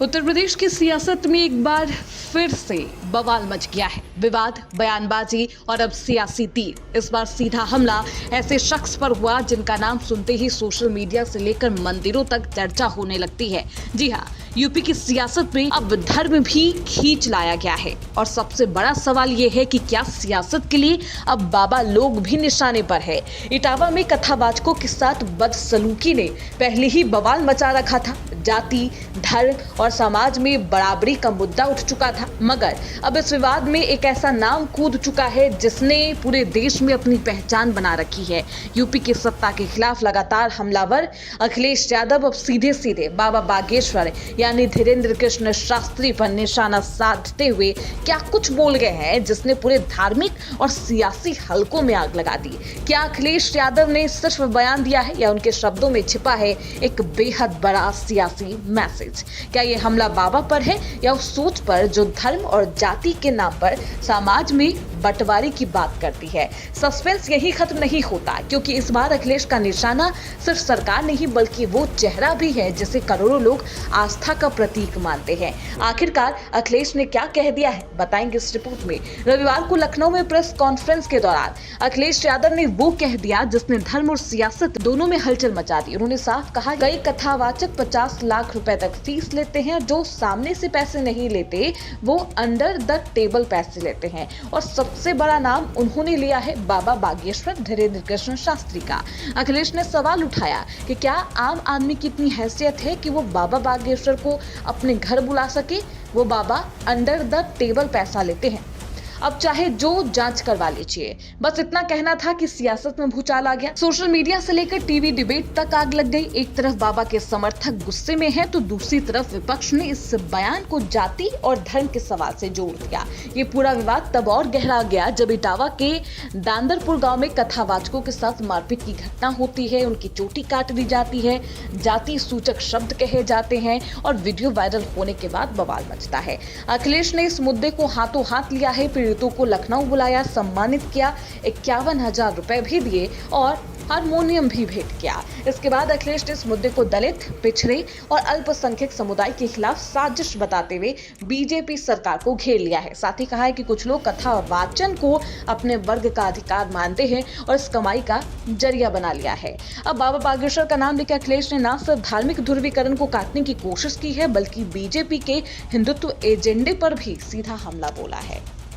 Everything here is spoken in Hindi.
उत्तर प्रदेश की सियासत में एक बार फिर से बवाल मच गया है। विवाद, बयानबाजी और अब सियासी तीर। इस बार सीधा हमला ऐसे शख्स पर हुआ जिनका नाम सुनते ही सोशल मीडिया से लेकर मंदिरों तक चर्चा होने लगती है। जी हाँ, यूपी की सियासत में अब धर्म भी खींच लाया गया है। और सबसे बड़ा सवाल ये है कि क्या सियासत के लिए अब बाबा लोग भी निशाने पर है। इटावा में कथावाचकों के साथ बदसलूकी ने पहले ही बवाल मचा रखा था। जाति, धर्म और समाज में बराबरी का मुद्दा उठ चुका था, मगर अब इस विवाद में एक ऐसा नाम कूद चुका है जिसने पूरे देश में अपनी पहचान बना रखी है। यूपी की सत्ता के खिलाफ लगातार हमलावर अखिलेश यादव अब सीधे सीधे बाबा बागेश्वर यानी धीरेन्द्र कृष्ण शास्त्री पर निशाना साधते हुए क्या कुछ बोल गए हैं जिसने पूरे धार्मिक और सियासी हलकों में आग लगा दी। क्या अखिलेश यादव ने सिर्फ बयान दिया है या उनके शब्दों में छिपा है एक बेहद बड़ा सियासी मैसेज? क्या ये हमला बाबा पर है या उस सोच पर जो धर्म और जाति के नाम पर समाज में बंटवारे की बात करती है? सस्पेंस यही खत्म नहीं होता, क्योंकि इस बार अखिलेश का निशाना सिर्फ सरकार नहीं बल्कि वो चेहरा भी है जिसे करोड़ों लोग आस्था का प्रतीक मानते हैं। आखिरकार अखिलेश ने क्या कह दिया है, बताएंगे इस रिपोर्ट में। रविवार को लखनऊ में प्रेस कॉन्फ्रेंस के दौरान अखिलेश यादव ने वो कह दिया जिसने धर्म और सियासत दोनों में हलचल मचा दी। उन्होंने साफ कहा, कई कथावाचक 50 लाख रुपए तक फीस लेते हैं, जो सामने से पैसे नहीं लेते वो अंडर द टेबल पैसे लेते हैं। और सबसे बड़ा नाम उन्होंने लिया है बाबा बागेश्वर धीरेन्द्र कृष्ण शास्त्री का। अखिलेश ने सवाल उठाया कि क्या आम आदमी की इतनी हैसियत है कि वो बाबा बागेश्वर को अपने घर बुला सके? वो बाबा अंडर द टेबल पैसा लेते हैं, अब चाहे जो जांच करवा लीजिए। बस इतना कहना था कि सियासत में भूचाल आ गया। सोशल मीडिया से लेकर टीवी डिबेट तक आग लग गई। एक तरफ बाबा के समर्थक गुस्से में हैं, तो दूसरी तरफ विपक्ष ने इस बयान को जाति और धर्म के सवाल से जोड़ दिया। ये पूरा विवाद तब और गहरा गया जब इटावा के दांदरपुर गांव में कथावाचकों के साथ मारपीट की घटना होती है, उनकी चोटी काट दी जाती है, जाति सूचक शब्द कहे जाते हैं और वीडियो वायरल होने के बाद बवाल मचता है। अखिलेश ने इस मुद्दे को हाथों हाथ लिया है, पीड़ितों को लखनऊ बुलाया, सम्मानित किया, 51,000 रुपए भी दिए और हारमोनियम भी भेंट किया। इसके बाद अखिलेश ने इस मुद्दे को दलित, पिछड़े और अल्पसंख्यक समुदाय के खिलाफ साजिश बताते हुए बीजेपी सरकार को घेर लिया है। साथ ही कहा है कि कुछ लोग कथा और वाचन को अपने वर्ग का अधिकार मानते हैं और इस कमाई का जरिया बना लिया है। अब बाबा बागेश्वर का नाम लेकर अखिलेश ने न सिर्फ धार्मिक ध्रुवीकरण को काटने की कोशिश की है, बल्कि बीजेपी के हिंदुत्व एजेंडे पर भी सीधा हमला बोला है।